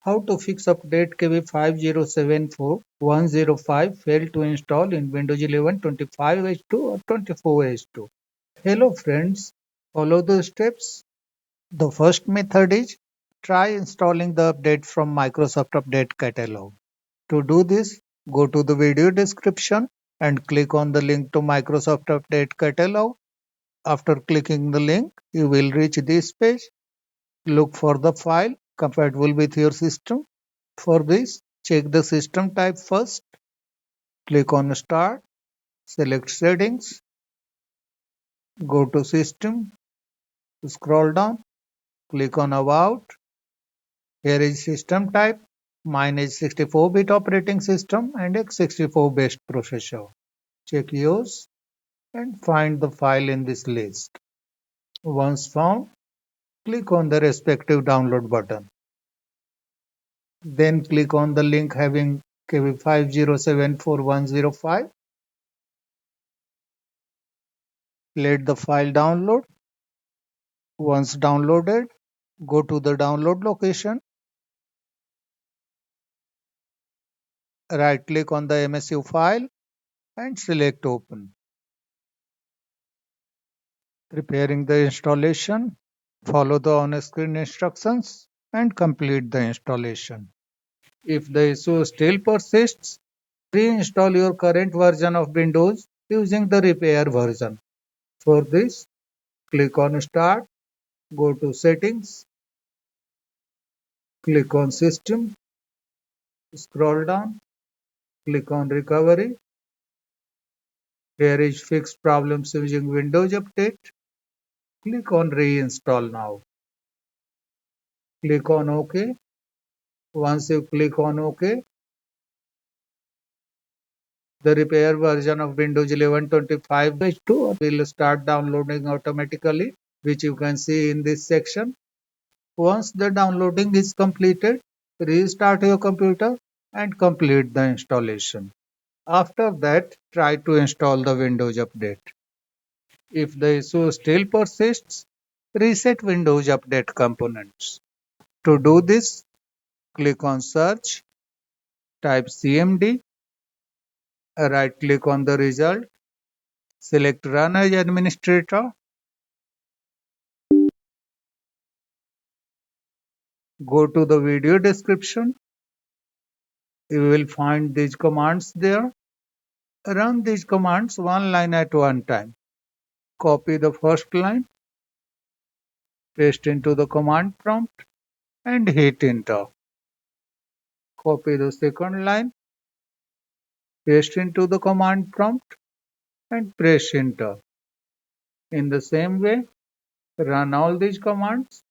How to fix update KB5074105 failed to install in Windows 11 25H2 or 24H2. Hello friends, follow the steps. The first method is try installing the update from Microsoft Update Catalog. To do this, go to the video description and click on the link to Microsoft Update Catalog. After clicking the link, you will reach this page. Look for the file compatible with your system. For this, check the system type first. Click on Start, select Settings, go to System, scroll down, click on About. Here is system type. Mine is 64-bit operating system and x64 based processor. Check yours and find the file in this list. Once found, click on the respective download button. Then click on the link having KB5074105. Let the file download. Once downloaded, go to the download location. Right click on the MSU file and select Open. Preparing the installation. Follow the on-screen instructions and complete the installation. If the issue still persists, reinstall your current version of Windows using the repair version. For this, click on Start, go to Settings, click on System, scroll down, click on Recovery. Here is Fix Problems using Windows Update. Click on Reinstall now. Click on OK. Once you click on OK, the repair version of Windows 11 25H2 will start downloading automatically, which you can see in this section. Once the downloading is completed, restart your computer and complete the installation. After that, try to install the Windows Update. If the issue still persists, reset Windows Update components. To do this, click on Search, type CMD, right click on the result, select Run as Administrator, go to the video description. You will find these commands there. Run these commands one line at one time. Copy the first line, paste into the command prompt and hit enter. Copy the second line, paste into the command prompt and press enter. In the same way, run all these commands.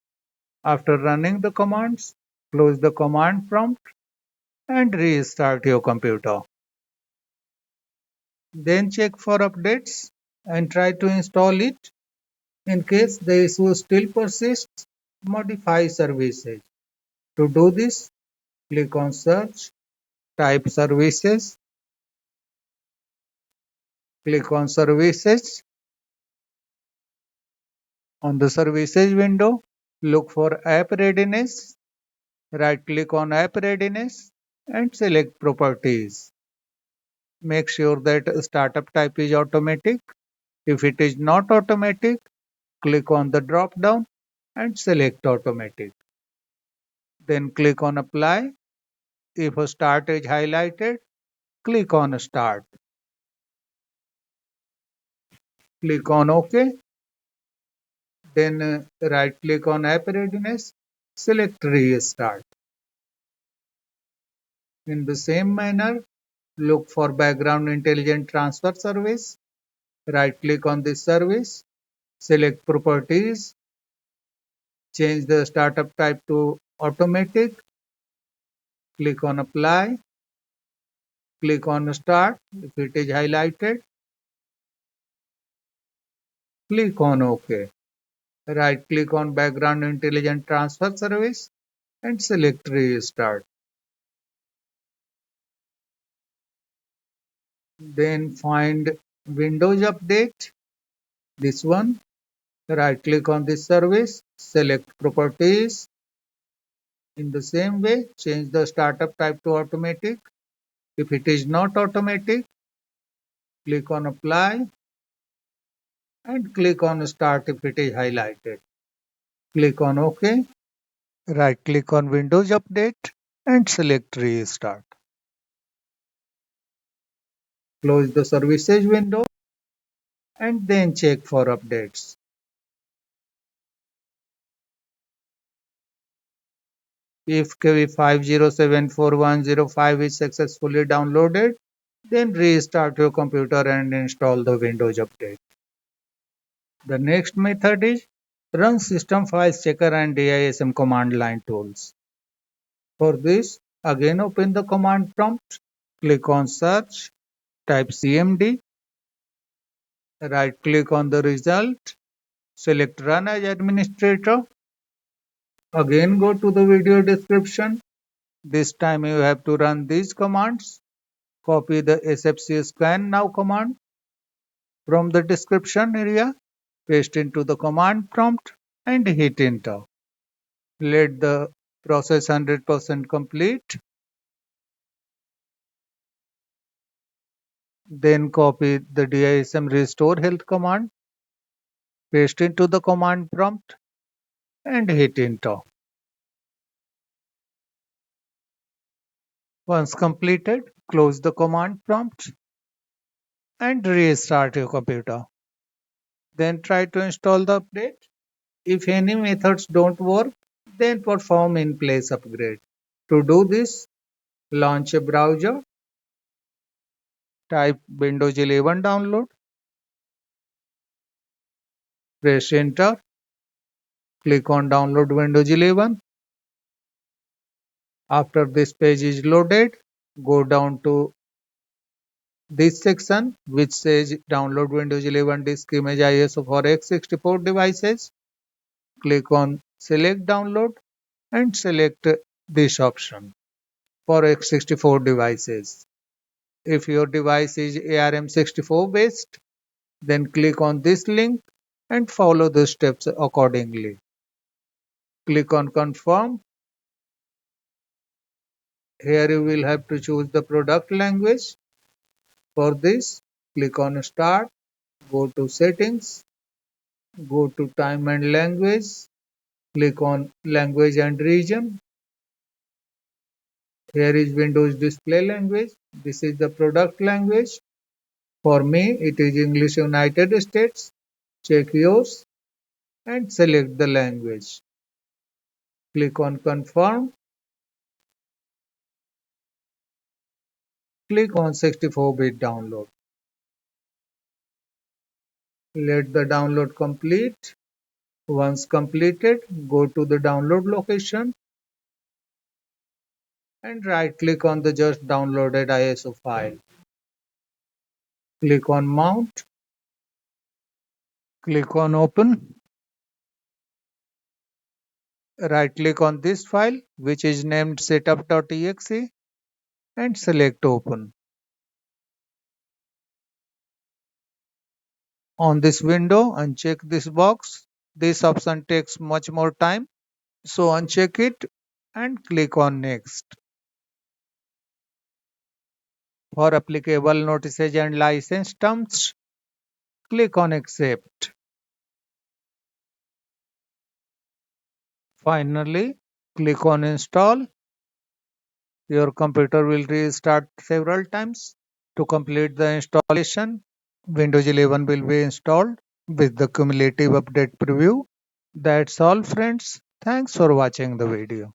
After running the commands, close the command prompt and restart your computer. Then check for updates and try to install it. In case the issue still persists, modify services. To do this, click on Search, type Services, click on Services. On the Services window, look for App Readiness. Right click on App Readiness and select Properties. Make sure that startup type is automatic. If it is not automatic, click on the drop down and select Automatic. Then click on Apply. If a Start is highlighted, click on Start. Click on OK. Then right click on App Readiness, select Restart. In the same manner, look for Background Intelligent Transfer Service. Right click on this service, select Properties, change the startup type to Automatic, click on Apply, click on Start if it is highlighted, click on OK. Right click on Background Intelligent Transfer Service and select Restart. Then find Windows Update, this one. Right click on this service, select Properties, In the same way, change the startup type to automatic. If it is not automatic, click on apply and click on start if it is highlighted. Click on OK. Right click on Windows Update and select Restart. Close the services window and then check for updates. If KB5074105 is successfully downloaded, then restart your computer and install the Windows Update. The next method is run system files checker and DISM command line tools. For this, again open the command prompt, click on search, type cmd, right click on the result, select run as administrator. Again go to the video description. This time you have to run these commands. Copy the SFC SCANNOW command from the description area, paste into the command prompt and hit enter. Let the process 100% complete. Then copy the DISM RestoreHealth command, paste into the command prompt and hit enter. Once completed, close the command prompt and restart your computer. Then try to install the update. If any methods don't work, then perform in place upgrade. To do this, launch a browser, type Windows 11 download, press enter, click on download Windows 11. After this page is loaded, go down to this section which says download Windows 11 disk image ISO for x64 devices. Click on select download and select this option for x64 devices. If your device is ARM64 based, then click on this link and follow the steps accordingly. Click on confirm. Here you will have to choose the product language. For this, click on start, go to settings, go to time and language, click on language and region. Here is Windows display language. This is the product language. For me, it is English United States. Check yours and select the language. Click on confirm. Click on 64-bit download. Let the download complete. Once completed, go to the download location and right click on the just downloaded ISO file. Click on mount. Click on open. Right click on this file which is named setup.exe and select open. On this window, uncheck this box. This option takes much more time, so uncheck it and click on next. For applicable notices and license terms, click on accept. Finally, click on install. Your computer will restart several times. To complete the installation, Windows 11 will be installed with the cumulative update preview. That's all friends. Thanks for watching the video.